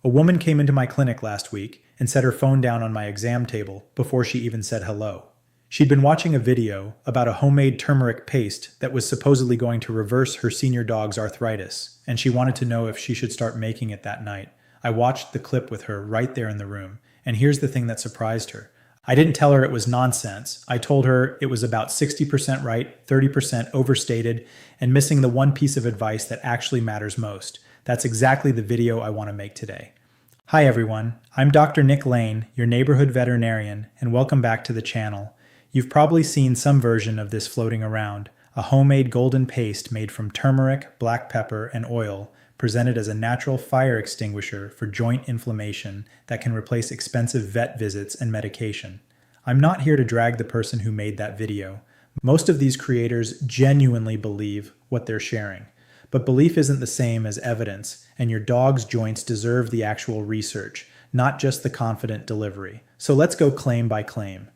A woman came into my clinic last week and set her phone down on my exam table before she even said hello. She'd been watching a video about a homemade turmeric paste that was supposedly going to reverse her senior dog's arthritis, and she wanted to know if she should start making it that night. I watched the clip with her right there in the room, and here's the thing that surprised her. I didn't tell her it was nonsense. I told her it was about 60% right, 30% overstated, and missing the one piece of advice that actually matters most. That's exactly the video I want to make today. Hi everyone, I'm Dr. Nick Lane, your neighborhood veterinarian, and welcome back to the channel. You've probably seen some version of this floating around, a homemade golden paste made from turmeric, black pepper, and oil, presented as a natural fire extinguisher for joint inflammation that can replace expensive vet visits and medication. I'm not here to drag the person who made that video. Most of these creators genuinely believe what they're sharing. But belief isn't the same as evidence, and your dog's joints deserve the actual research, not just the confident delivery. So let's go claim by claim.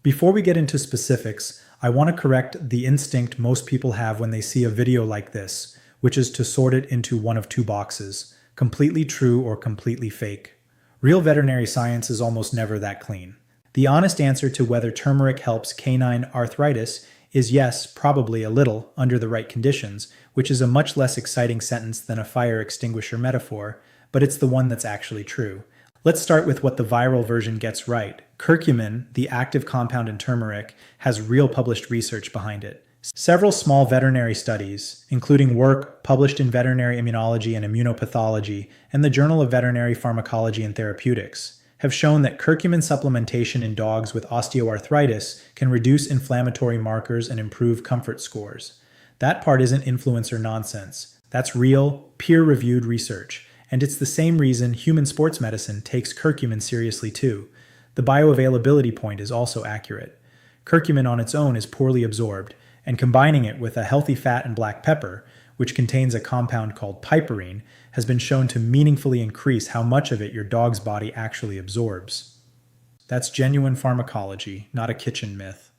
Before we get into specifics, I want to correct the instinct most people have when they see a video like this, which is to sort it into one of two boxes, completely true or completely fake. Real veterinary science is almost never that clean. The honest answer to whether turmeric helps canine arthritis is yes, probably a little, under the right conditions, which is a much less exciting sentence than a fire extinguisher metaphor, but it's the one that's actually true. Let's start with what the viral version gets right. Curcumin, the active compound in turmeric, has real published research behind it. Several small veterinary studies, including work published in Veterinary Immunology and Immunopathology and the Journal of Veterinary Pharmacology and Therapeutics, have shown that curcumin supplementation in dogs with osteoarthritis can reduce inflammatory markers and improve comfort scores. That part isn't influencer nonsense. That's real, peer-reviewed research. And it's the same reason human sports medicine takes curcumin seriously too. The bioavailability point is also accurate. Curcumin on its own is poorly absorbed, and combining it with a healthy fat and black pepper, which contains a compound called piperine, has been shown to meaningfully increase how much of it your dog's body actually absorbs. That's genuine pharmacology, not a kitchen myth.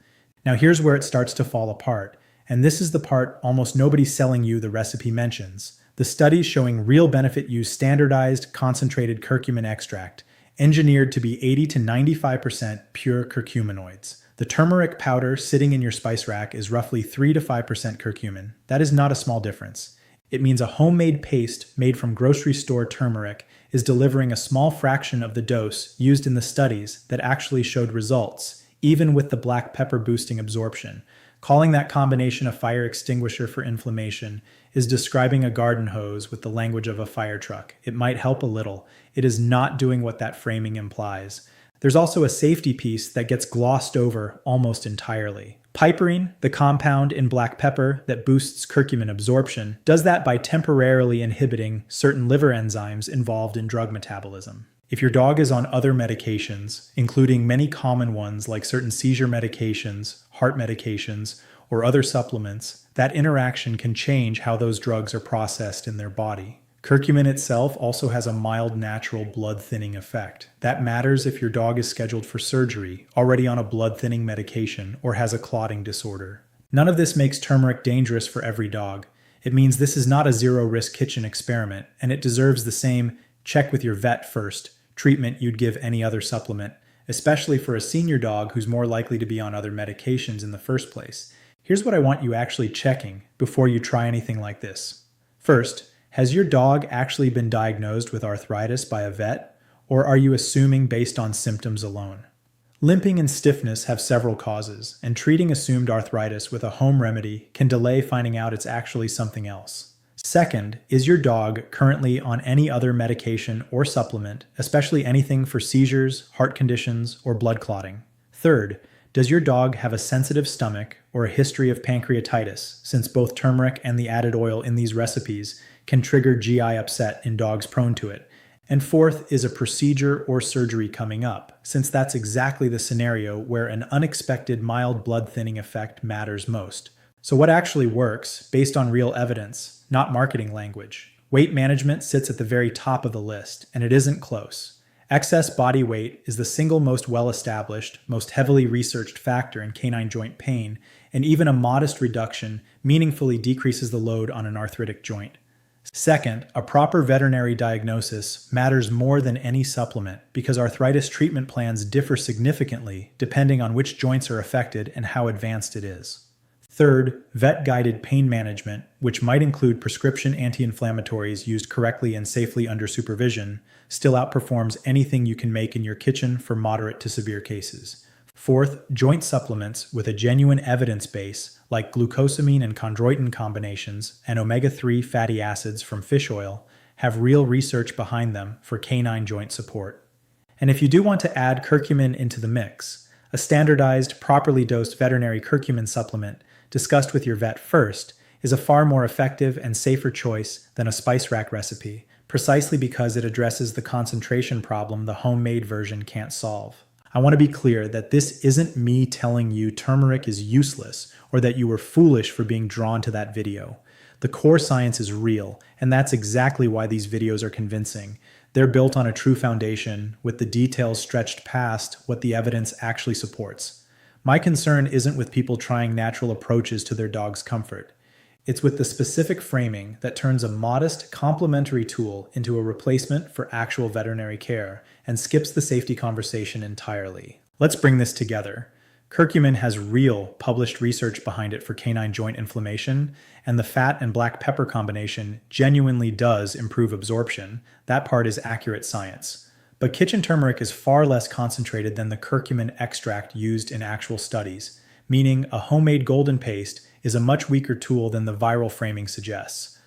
Now here's where it starts to fall apart, and this is the part almost nobody selling you the recipe mentions. The studies showing real benefit use standardized, concentrated curcumin extract, engineered to be 80 to 95% pure curcuminoids. The turmeric powder sitting in your spice rack is roughly 3 to 5% curcumin. That is not a small difference. It means a homemade paste made from grocery store turmeric is delivering a small fraction of the dose used in the studies that actually showed results, even with the black pepper boosting absorption. Calling that combination a fire extinguisher for inflammation is describing a garden hose with the language of a fire truck. It might help a little. It is not doing what that framing implies. There's also a safety piece that gets glossed over almost entirely. Piperine, the compound in black pepper that boosts curcumin absorption, does that by temporarily inhibiting certain liver enzymes involved in drug metabolism. If your dog is on other medications, including many common ones like certain seizure medications, heart medications, or other supplements, that interaction can change how those drugs are processed in their body. Curcumin itself also has a mild natural blood thinning effect. That matters if your dog is scheduled for surgery, already on a blood thinning medication, or has a clotting disorder. None of this makes turmeric dangerous for every dog. It means this is not a zero-risk kitchen experiment, and it deserves the same check with your vet first treatment you'd give any other supplement, especially for a senior dog who's more likely to be on other medications in the first place. Here's what I want you actually checking before you try anything like this. First, has your dog actually been diagnosed with arthritis by a vet, or are you assuming based on symptoms alone? Limping and stiffness have several causes, and treating assumed arthritis with a home remedy can delay finding out it's actually something else. Second, is your dog currently on any other medication or supplement, especially anything for seizures, heart conditions, or blood clotting? Third, does your dog have a sensitive stomach or a history of pancreatitis, since both turmeric and the added oil in these recipes can trigger GI upset in dogs prone to it? And fourth, is a procedure or surgery coming up, since that's exactly the scenario where an unexpected mild blood thinning effect matters most. So what actually works, based on real evidence, not marketing language? Weight management sits at the very top of the list, and it isn't close. Excess body weight is the single most well-established, most heavily researched factor in canine joint pain, and even a modest reduction meaningfully decreases the load on an arthritic joint. Second, a proper veterinary diagnosis matters more than any supplement because arthritis treatment plans differ significantly depending on which joints are affected and how advanced it is. Third, vet-guided pain management, which might include prescription anti-inflammatories used correctly and safely under supervision, still outperforms anything you can make in your kitchen for moderate to severe cases. Fourth, joint supplements with a genuine evidence base, like glucosamine and chondroitin combinations and omega-3 fatty acids from fish oil, have real research behind them for canine joint support. And if you do want to add curcumin into the mix, a standardized, properly dosed veterinary curcumin supplement discussed with your vet first is a far more effective and safer choice than a spice rack recipe, precisely because it addresses the concentration problem the homemade version can't solve. I want to be clear that this isn't me telling you turmeric is useless or that you were foolish for being drawn to that video. The core science is real, and that's exactly why these videos are convincing. They're built on a true foundation, with the details stretched past what the evidence actually supports. My concern isn't with people trying natural approaches to their dog's comfort. It's with the specific framing that turns a modest, complementary tool into a replacement for actual veterinary care and skips the safety conversation entirely. Let's bring this together. Curcumin has real, published research behind it for canine joint inflammation, and the fat and black pepper combination genuinely does improve absorption. That part is accurate science. But kitchen turmeric is far less concentrated than the curcumin extract used in actual studies, meaning a homemade golden paste is a much weaker tool than the viral framing suggests.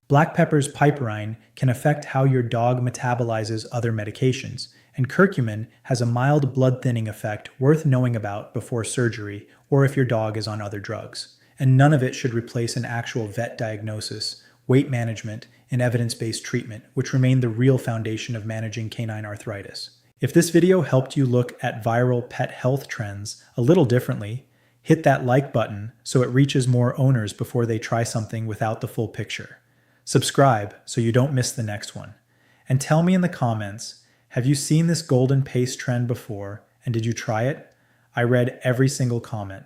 Black pepper's piperine can affect how your dog metabolizes other medications, and curcumin has a mild blood-thinning effect worth knowing about before surgery or if your dog is on other drugs. And none of it should replace an actual vet diagnosis, weight management, and evidence-based treatment, which remain the real foundation of managing canine arthritis. If this video helped you look at viral pet health trends a little differently, hit that like button so it reaches more owners before they try something without the full picture. Subscribe so you don't miss the next one. And tell me in the comments, have you seen this golden paste trend before and did you try it? I read every single comment.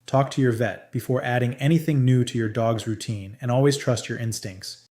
Talk to your vet before adding anything new to your dog's routine and always trust your instincts.